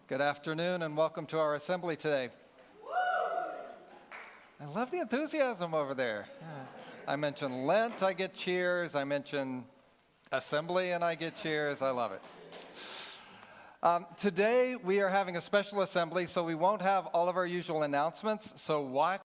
Good afternoon and welcome to our assembly today. I love the enthusiasm over there. I mention Lent, I get cheers. I mention assembly and I get cheers. I love it. Today we are having a special assembly, so we won't have all of our usual announcements. So watch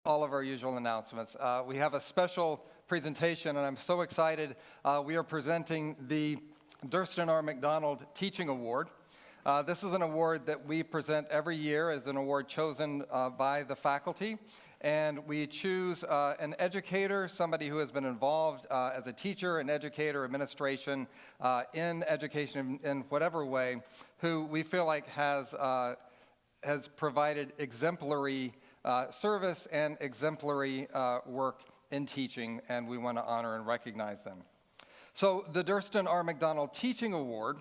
all of our usual announcements. We have a special presentation, and I'm so excited. We are presenting the Durston R. McDonald Teaching Award. This is an award that we present every year as an award chosen by the faculty, and we choose an educator, somebody who has been involved as a teacher, an educator, administration, in education in whatever way, who we feel like has provided exemplary service and exemplary work in teaching, and we want to honor and recognize them. So the Durston R. McDonald Teaching Award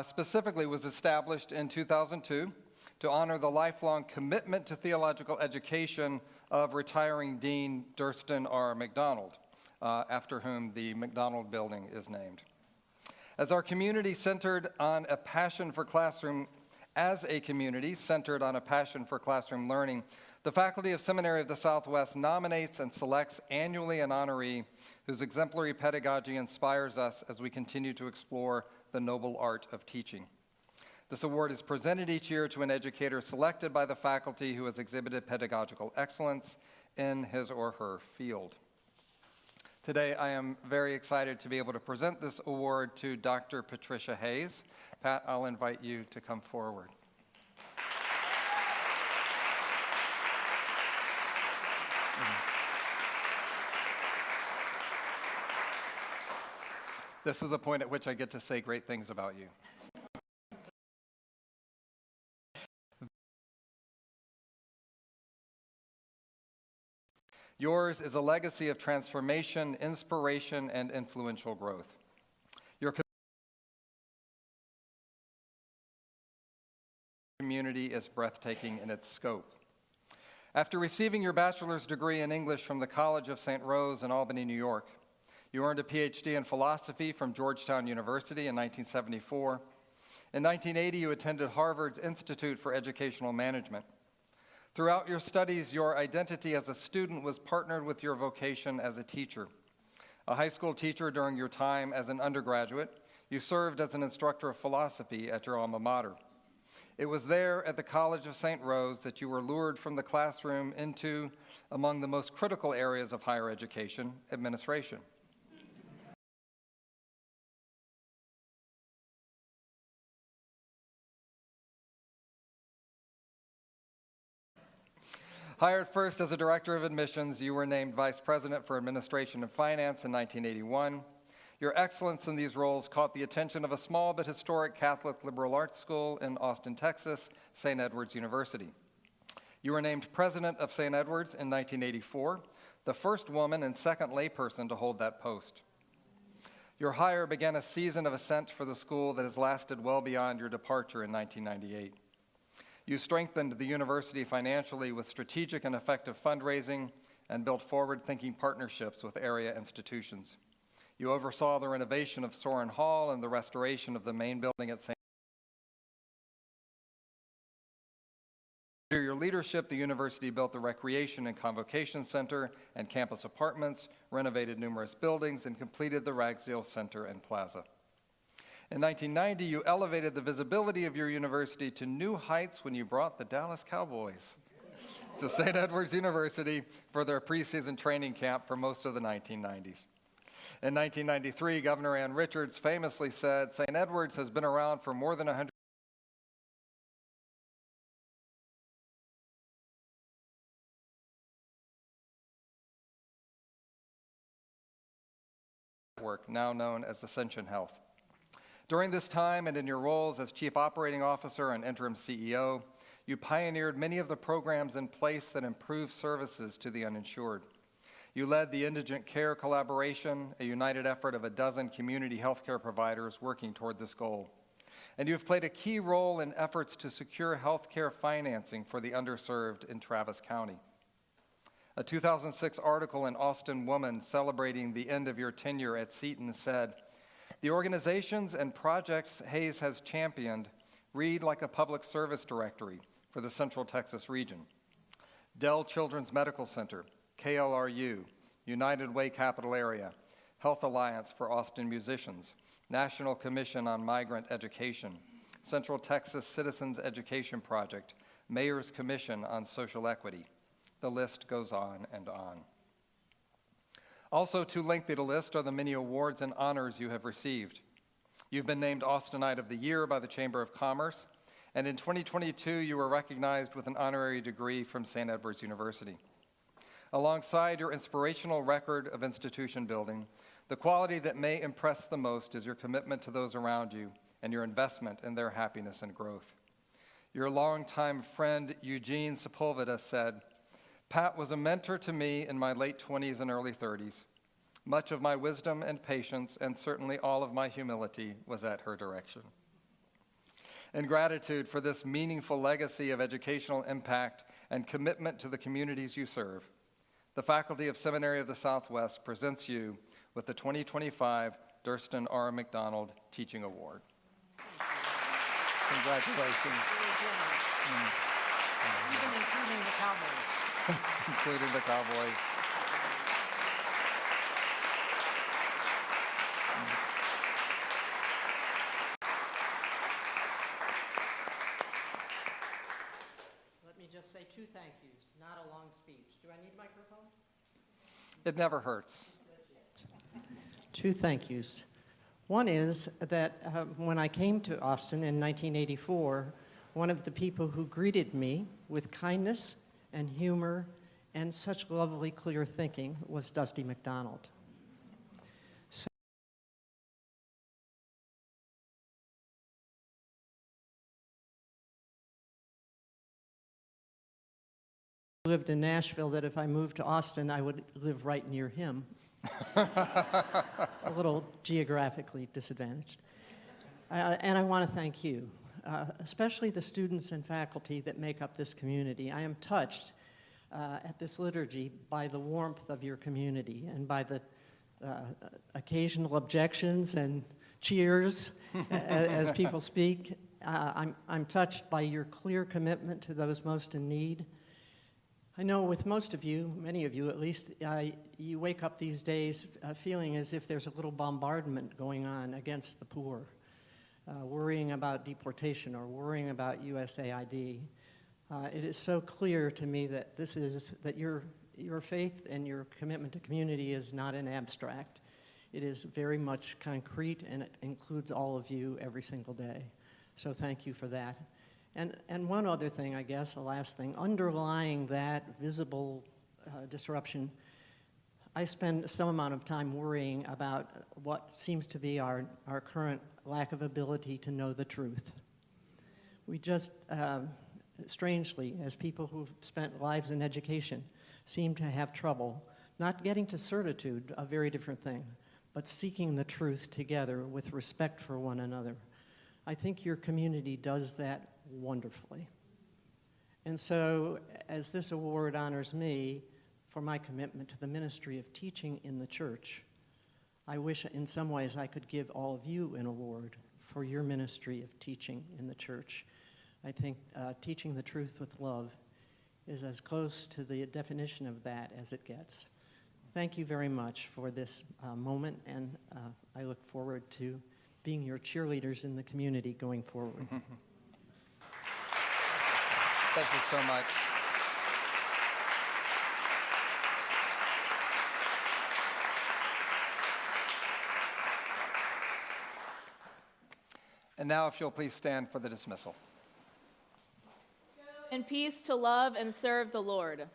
specifically was established in 2002 to honor the lifelong commitment to theological education of retiring Dean Durston R. McDonald, after whom the McDonald Building is named. As a community centered on a passion for classroom learning, the Faculty of Seminary of the Southwest nominates and selects annually an honoree whose exemplary pedagogy inspires us as we continue to explore the noble art of teaching. This award is presented each year to an educator selected by the faculty who has exhibited pedagogical excellence in his or her field. Today, I am very excited to be able to present this award to Dr. Patricia Hayes. Pat, I'll invite you to come forward. This is the point at which I get to say great things about you. Yours is a legacy of transformation, inspiration, and influential growth. Your community is breathtaking in its scope. After receiving your bachelor's degree in English from the College of St. Rose in Albany, New York, you earned a PhD in philosophy from Georgetown University in 1974. In 1980, you attended Harvard's Institute for Educational Management. Throughout your studies, your identity as a student was partnered with your vocation as a teacher. A high school teacher during your time as an undergraduate, you served as an instructor of philosophy at your alma mater. It was there at the College of St. Rose that you were lured from the classroom into among the most critical areas of higher education, administration. Hired first as a director of admissions, you were named vice president for administration and finance in 1981. Your excellence in these roles caught the attention of a small but historic Catholic liberal arts school in Austin, Texas, St. Edward's University. You were named president of St. Edward's in 1984, the first woman and second layperson to hold that post. Your hire began a season of ascent for the school that has lasted well beyond your departure in 1998. You strengthened the university financially with strategic and effective fundraising and built forward-thinking partnerships with area institutions. You oversaw the renovation of Soren Hall and the restoration of the main building at St. Under your leadership, the university built the Recreation and Convocation Center and campus apartments, renovated numerous buildings, and completed the Ragsdale Center and Plaza. In 1990, you elevated the visibility of your university to new heights when you brought the Dallas Cowboys to St. Edward's University for their preseason training camp for most of the 1990s. In 1993, Governor Ann Richards famously said, "St. Edward's has been around for more than 100 work, now known as Ascension Health." During this time and in your roles as Chief Operating Officer and Interim CEO, you pioneered many of the programs in place that improve services to the uninsured. You led the Indigent Care Collaboration, a united effort of a dozen community healthcare providers working toward this goal. and you have played a key role in efforts to secure health care financing for the underserved in Travis County. A 2006 article in Austin Woman celebrating the end of your tenure at Seton said, "The organizations and projects Hayes has championed read like a public service directory for the Central Texas region. Dell Children's Medical Center, KLRU, United Way Capital Area, Health Alliance for Austin Musicians, National Commission on Migrant Education, Central Texas Citizens Education Project, Mayor's Commission on Social Equity." The list goes on and on. Also too lengthy to list are the many awards and honors you have received. You've been named Austinite of the Year by the Chamber of Commerce, and in 2022 you were recognized with an honorary degree from St. Edward's University. Alongside your inspirational record of institution building, the quality that may impress the most is your commitment to those around you and your investment in their happiness and growth. Your longtime friend Eugene Sepulveda said, "Pat was a mentor to me in my late 20s and early 30s. Much of my wisdom and patience, and certainly all of my humility, was at her direction." In gratitude for this meaningful legacy of educational impact and commitment to the communities you serve, the Faculty of Seminary of the Southwest presents you with the 2025 Durston R. McDonald Teaching Award. Congratulations. Even including the Cowboys. Including the Cowboys. Let me just say 2 thank yous, not a long speech. Do I need a microphone? It never hurts. 2 thank yous. One is that when I came to Austin in 1984, one of the people who greeted me with kindness and humor and such lovely clear thinking was Dusty McDonald. So I lived in Nashville that if I moved to Austin, I would live right near him. A little geographically disadvantaged. And I want to thank you, especially the students and faculty that make up this community. I am touched at this liturgy by the warmth of your community and by the occasional objections and cheers as people speak. I'm touched by your clear commitment to those most in need. I know with most of you, many of you at least, you wake up these days feeling as if there's a little bombardment going on against the poor, worrying about deportation or worrying about USAID. It is so clear to me that that your faith and your commitment to community is not an abstract. It is very much concrete, and it includes all of you every single day. So thank you for that. And one other thing, I guess, a last thing, underlying that visible disruption, I spend some amount of time worrying about what seems to be our current lack of ability to know the truth. We just, strangely, as people who've spent lives in education, seem to have trouble not getting to certitude, a very different thing, but seeking the truth together with respect for one another. I think your community does that wonderfully. And so, as this award honors me for my commitment to the ministry of teaching in the church, I wish in some ways I could give all of you an award for your ministry of teaching in the church. I think teaching the truth with love is as close to the definition of that as it gets. Thank you very much for this moment, and I look forward to being your cheerleaders in the community going forward. Thank you so much. And now, if you'll please stand for the dismissal. In peace to love and serve the Lord.